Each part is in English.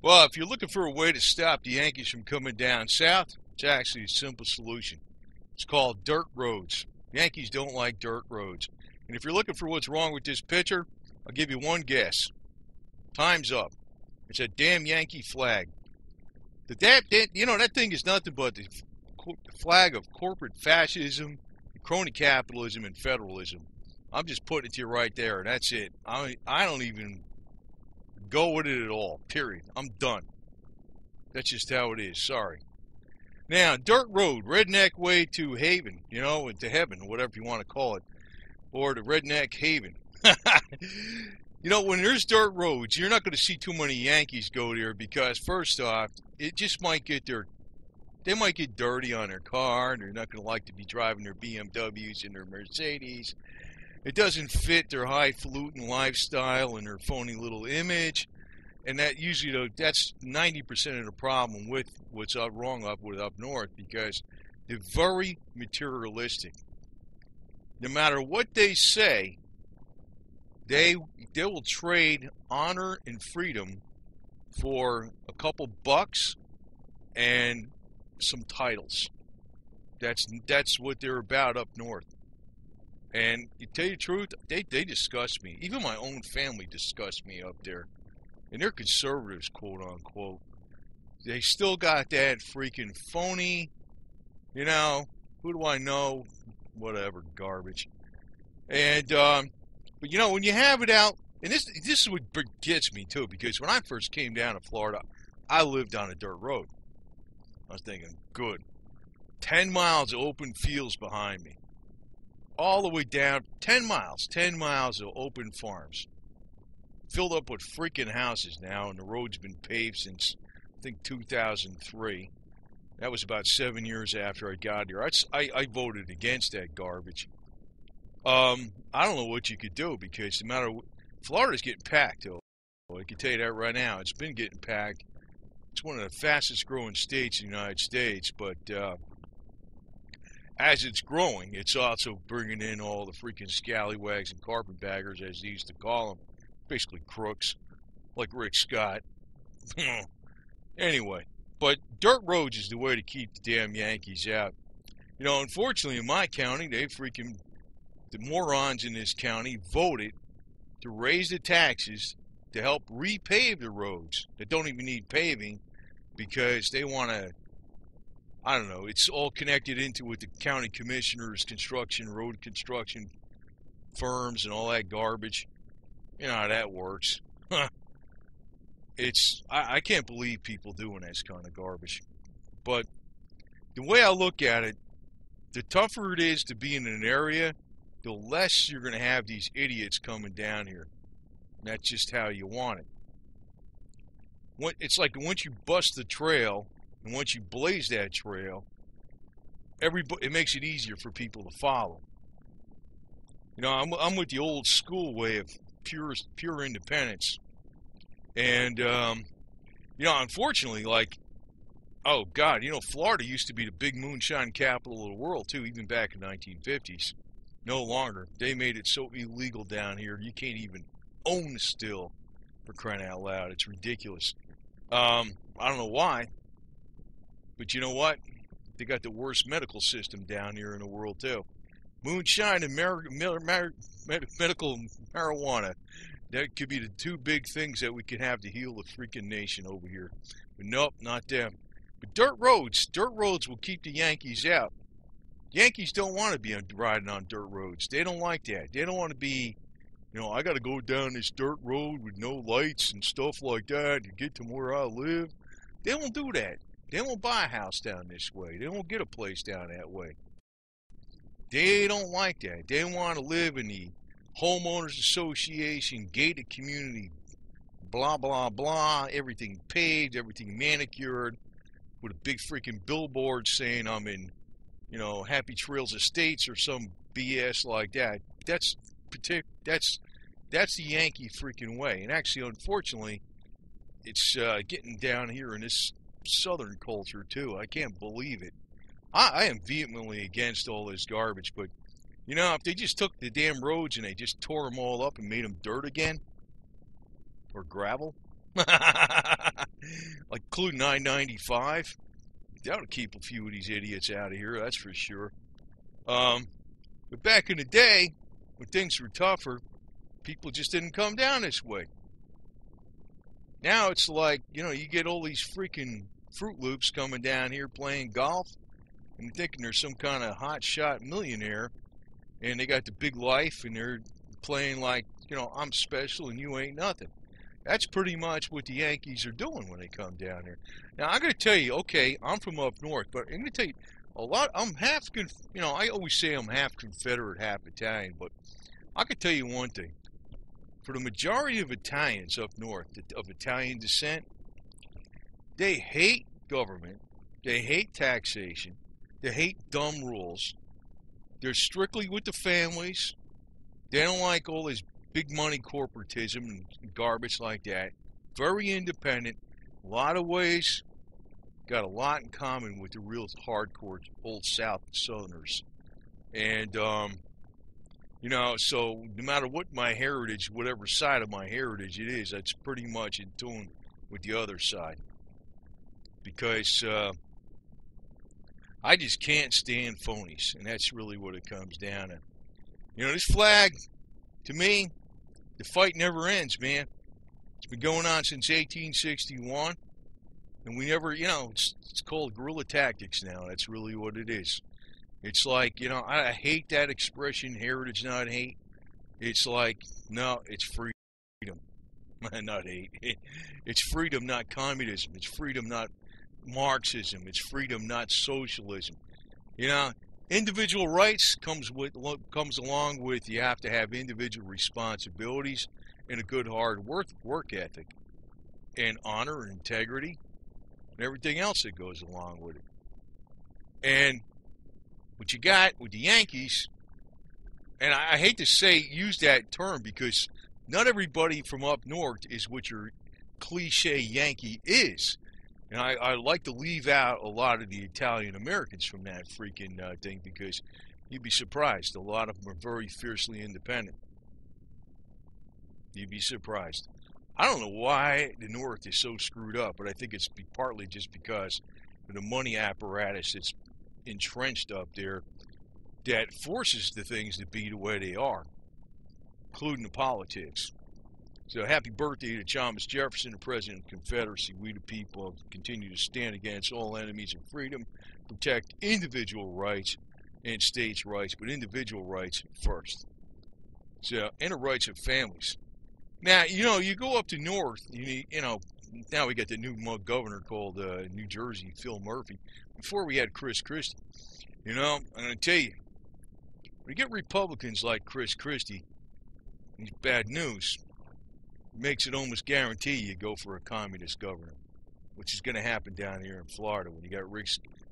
Well, if you're looking for a way to stop the Yankees from coming down south, it's actually a simple solution. It's called dirt roads. Yankees don't like dirt roads. And if you're looking for what's wrong with this pitcher, I'll give you one guess. Time's up. It's a damn Yankee flag. That thing is nothing but the flag of corporate fascism, crony capitalism, and federalism. I'm just putting it to you right there, and that's it. I don't even go with it at all. Period. I'm done. That's just how it is. Sorry. Now, dirt road, redneck way to haven, to heaven, whatever you want to call it, or the redneck haven. When there's dirt roads, you're not going to see too many Yankees go there because, first off, it just might they might get dirty on their car, and they're not going to like to be driving their BMWs and their Mercedes. It doesn't fit their highfalutin lifestyle and their phony little image. And that usually, that's 90% of the problem with what's wrong up north, because they're very materialistic. No matter what they say, they will trade honor and freedom for a couple bucks and some titles. That's what they're about up north. And to tell you the truth, they disgust me. Even my own family disgusts me up there. And they're conservatives, quote unquote. They still got that freaking phony, who do I know? Whatever, garbage. And, but when you have it out, and this is what gets me too, because when I first came down to Florida, I lived on a dirt road. I was thinking, good. 10 miles of open fields behind me. All the way down, 10 miles of open farms. Filled up with freaking houses now, and the road's been paved since, I think, 2003. That was about 7 years after I got here. I voted against that garbage. I don't know what you could do, because no matter Florida's getting packed, though. I can tell you that right now. It's been getting packed. It's one of the fastest growing states in the United States, but as it's growing, it's also bringing in all the freaking scallywags and carpetbaggers, as they used to call them. Basically crooks, like Rick Scott. Anyway, but dirt roads is the way to keep the damn Yankees out. Unfortunately, in my county, the morons in this county voted to raise the taxes to help repave the roads that don't even need paving, because they want to, I don't know, it's all connected into with the county commissioners, road construction firms, and all that garbage. You know how that works. I can't believe people doing this kind of garbage. But the way I look at it, the tougher it is to be in an area, the less you're going to have these idiots coming down here. And that's just how you want it. It's like once you bust the trail, and once you blaze that trail, it makes it easier for people to follow. I'm with the old school way of pure independence. And, unfortunately, oh, God, Florida used to be the big moonshine capital of the world, too, even back in the 1950s. No longer. They made it so illegal down here, you can't even own a still, for crying out loud. It's ridiculous. I don't know why, but you know what? They got the worst medical system down here in the world, too. Moonshine and medical marijuana. That could be the two big things that we could have to heal the freaking nation over here. But nope, not them. But dirt roads will keep the Yankees out. Yankees don't want to be riding on dirt roads. They don't like that. They don't want to be, I got to go down this dirt road with no lights and stuff like that to get to where I live. They won't do that. They won't buy a house down this way. They won't get a place down that way. They don't like that. They want to live in the homeowners association, gated community, blah, blah, blah, everything paved, everything manicured, with a big freaking billboard saying I'm in, Happy Trails Estates or some BS like that. That's the Yankee freaking way. And actually, unfortunately, it's getting down here in this southern culture, too. I can't believe it. I am vehemently against all this garbage, but, if they just took the damn roads and they just tore them all up and made them dirt again, or gravel, like including I-95. That would keep a few of these idiots out of here, that's for sure. But back in the day, when things were tougher, people just didn't come down this way. Now it's like, you get all these freaking Fruit Loops coming down here playing golf and thinking they're some kind of hot shot millionaire, and they got the big life and they're playing like, I'm special and you ain't nothing. That's pretty much what the Yankees are doing when they come down here. Now, I'm going to tell you, okay, I'm from up north, but I'm going to tell you, I'm half, I always say I'm half Confederate, half Italian, but I can tell you one thing. For the majority of Italians up north, of Italian descent, they hate government, they hate taxation, they hate dumb rules. They're strictly with the families. They don't like all this big money corporatism and garbage like that. Very independent. A lot of ways. Got a lot in common with the real hardcore old South Southerners. And, so no matter what my heritage, whatever side of my heritage it is, that's pretty much in tune with the other side. Because, I just can't stand phonies, and that's really what it comes down to. This flag, to me, the fight never ends, man. It's been going on since 1861, and we never, it's called guerrilla tactics now. That's really what it is. It's like, I hate that expression, heritage, not hate. It's like, no, it's freedom. Not hate. It's freedom, not communism. It's freedom, not Marxism. It's freedom, not socialism. Individual rights comes along with you have to have individual responsibilities and a good hard work ethic and honor and integrity and everything else that goes along with it. And what you got with the Yankees, and I hate to use that term because not everybody from up north is what your cliche Yankee is. And I like to leave out a lot of the Italian Americans from that freaking thing because you'd be surprised. A lot of them are very fiercely independent. You'd be surprised. I don't know why the North is so screwed up, but I think it's partly just because of the money apparatus that's entrenched up there that forces the things to be the way they are, including the politics. So happy birthday to Thomas Jefferson, the President of the Confederacy. We the people continue to stand against all enemies of freedom, protect individual rights and states' rights, but individual rights first. So, and the rights of families. Now, you go up to north, now we got the new governor called New Jersey, Phil Murphy. Before we had Chris Christie. I'm going to tell you, when you get Republicans like Chris Christie, it's bad news. Makes it almost guarantee you go for a communist governor, which is going to happen down here in Florida when you got Rick.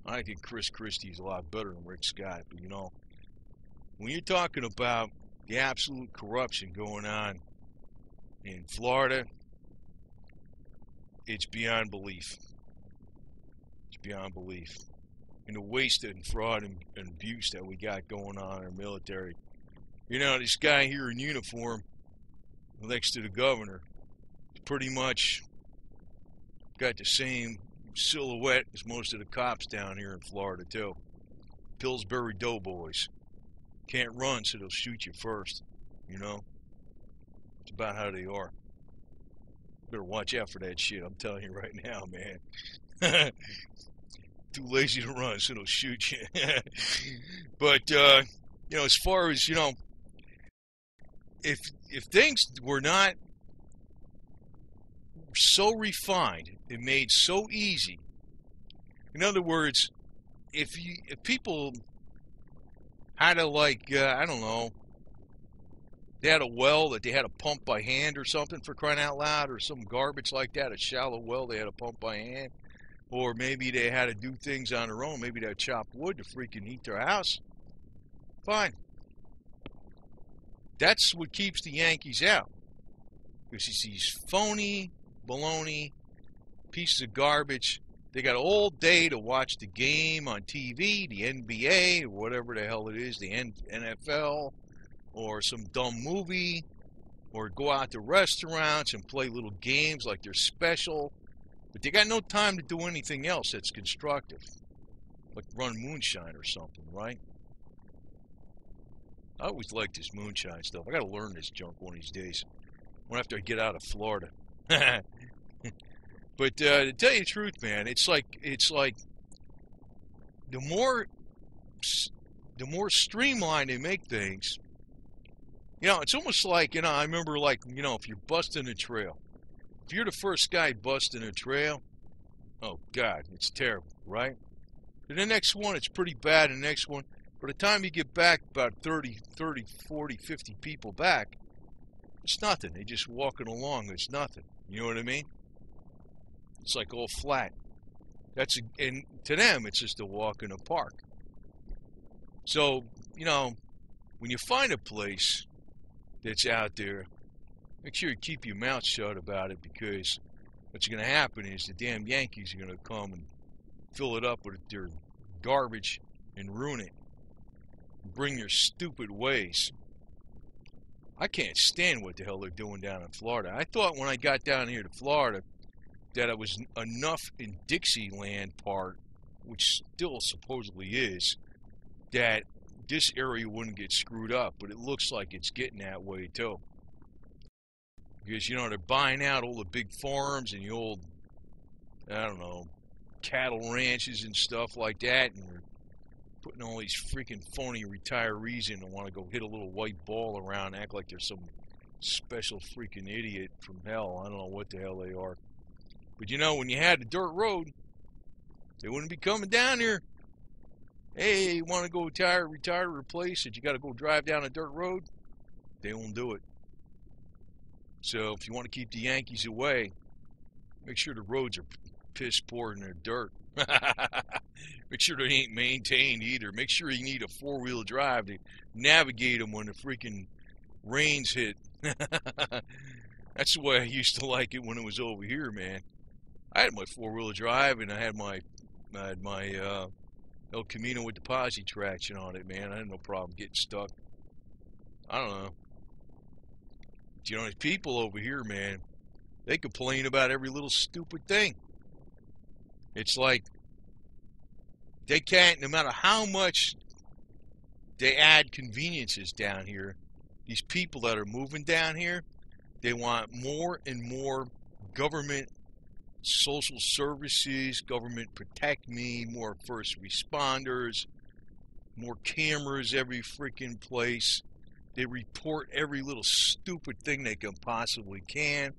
I think Chris Christie is a lot better than Rick Scott, but when you're talking about the absolute corruption going on in Florida, it's beyond belief. It's beyond belief. And the waste and fraud and abuse that we got going on in our military. This guy here in uniform next to the governor, pretty much got the same silhouette as most of the cops down here in Florida too. Pillsbury doughboys. Can't run, so they'll shoot you first. It's about how they are. Better watch out for that shit, I'm telling you right now, man. Too lazy to run, so they'll shoot you. But as far as if things were not so refined and made so easy, in other words, if people had to I don't know, they had a well that they had to pump by hand or something for crying out loud, or some garbage like that, a shallow well they had to pump by hand, or maybe they had to do things on their own, maybe they had to chop wood to freaking heat their house, fine. That's what keeps the Yankees out. Because it's these phony, baloney pieces of garbage. They got all day to watch the game on TV, the NBA, or whatever the hell it is, the NFL, or some dumb movie, or go out to restaurants and play little games like they're special. But they got no time to do anything else that's constructive, like run moonshine or something, right? I always liked this moonshine stuff. I got to learn this junk one of these days. When after I get out of Florida. But to tell you the truth, man, it's like the more streamlined they make things, it's almost like, I remember, like, if you're busting a trail, if you're the first guy busting a trail, oh God, it's terrible, right? And the next one, it's pretty bad. And the next one, by the time you get back about 30, 40, 50 people back, it's nothing. They're just walking along. It's nothing. You know what I mean? It's like all flat. And to them, it's just a walk in a park. So, when you find a place that's out there, make sure you keep your mouth shut about it, because what's going to happen is the damn Yankees are going to come and fill it up with their garbage and ruin it. Bring their stupid ways. I can't stand what the hell they're doing down in Florida. I thought when I got down here to Florida that it was enough in Dixieland part, which still supposedly is, that this area wouldn't get screwed up, but it looks like it's getting that way too. Because, they're buying out all the big farms and the old, I don't know, cattle ranches and stuff like that, and they're putting all these freaking phony retirees in and want to go hit a little white ball around, act like they're some special freaking idiot from hell. I don't know what the hell they are. But when you had the dirt road, they wouldn't be coming down here. Hey, you want to go retire to a place that you got to go drive down a dirt road? They won't do it. So if you want to keep the Yankees away, make sure the roads are piss poor and they're dirt. Make sure they ain't maintained either. Make sure you need a four-wheel drive to navigate them when the freaking rains hit. That's the way I used to like it when it was over here, man. I had my four-wheel drive and I had my El Camino with the posi traction on it, man. I had no problem getting stuck. I don't know. But, there's people over here, man, they complain about every little stupid thing. It's like they can't, no matter how much they add conveniences down here, these people that are moving down here, they want more and more government social services, government protect me, more first responders, more cameras every freaking place. They report every little stupid thing they can possibly can.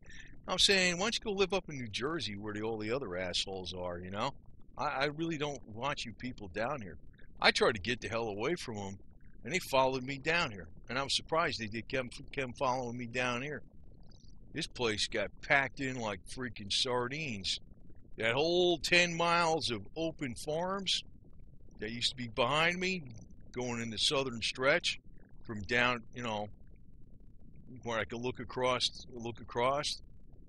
I'm saying, why don't you go live up in New Jersey where all the other assholes are, I really don't want you people down here. I tried to get the hell away from them, and they followed me down here. And I was surprised they kept following me down here. This place got packed in like freaking sardines. That whole 10 miles of open farms that used to be behind me, going in the southern stretch, from down, where I could look across,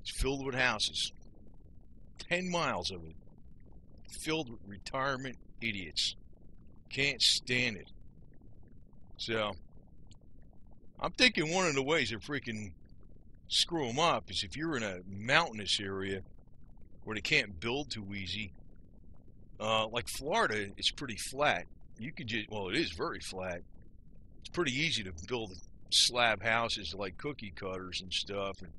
it's filled with houses. 10 miles of it. Filled with retirement idiots. Can't stand it. So, I'm thinking one of the ways to freaking screw them up is if you're in a mountainous area where they can't build too easy. Like Florida, it's pretty flat. You could just, it is very flat. It's pretty easy to build slab houses like cookie cutters and stuff. And,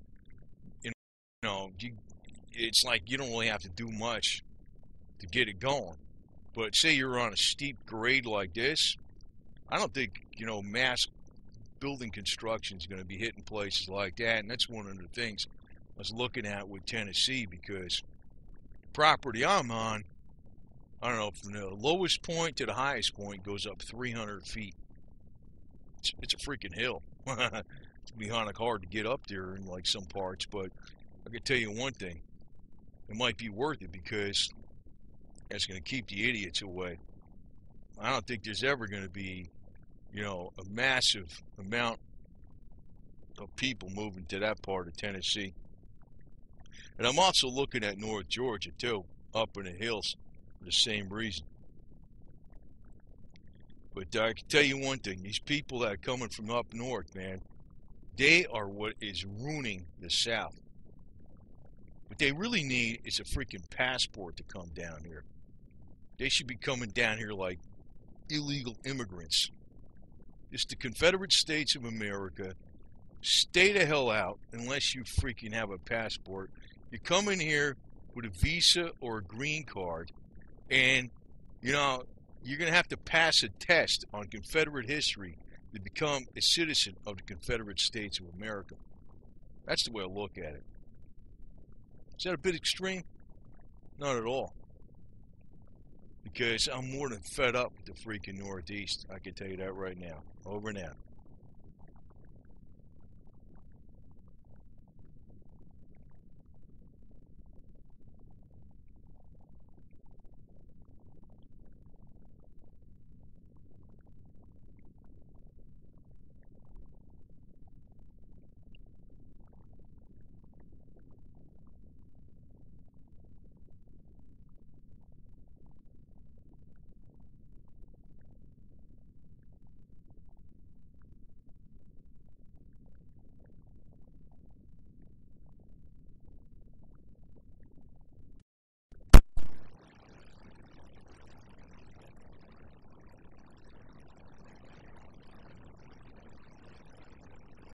it's like you don't really have to do much to get it going. But say you're on a steep grade like this, I don't think, mass building construction is going to be hitting places like that. And that's one of the things I was looking at with Tennessee, because the property I'm on, I don't know, from the lowest point to the highest point goes up 300 feet. It's a freaking hill. It's be kind of hard to get up there in like some parts, but I can tell you one thing. It might be worth it because it's going to keep the idiots away. I don't think there's ever going to be, a massive amount of people moving to that part of Tennessee. And I'm also looking at North Georgia, too, up in the hills for the same reason. But I can tell you one thing. These people that are coming from up north, man, they are what is ruining the South. What they really need is a freaking passport to come down here. They should be coming down here like illegal immigrants. It's the Confederate States of America. Stay the hell out unless you freaking have a passport. You come in here with a visa or a green card, and, you know, you're going to have to pass a test on Confederate history to become a citizen of the Confederate States of America. That's the way I look at it. Is that a bit extreme? Not at all. Because I'm more than fed up with the freaking Northeast. I can tell you that right now. Over and out.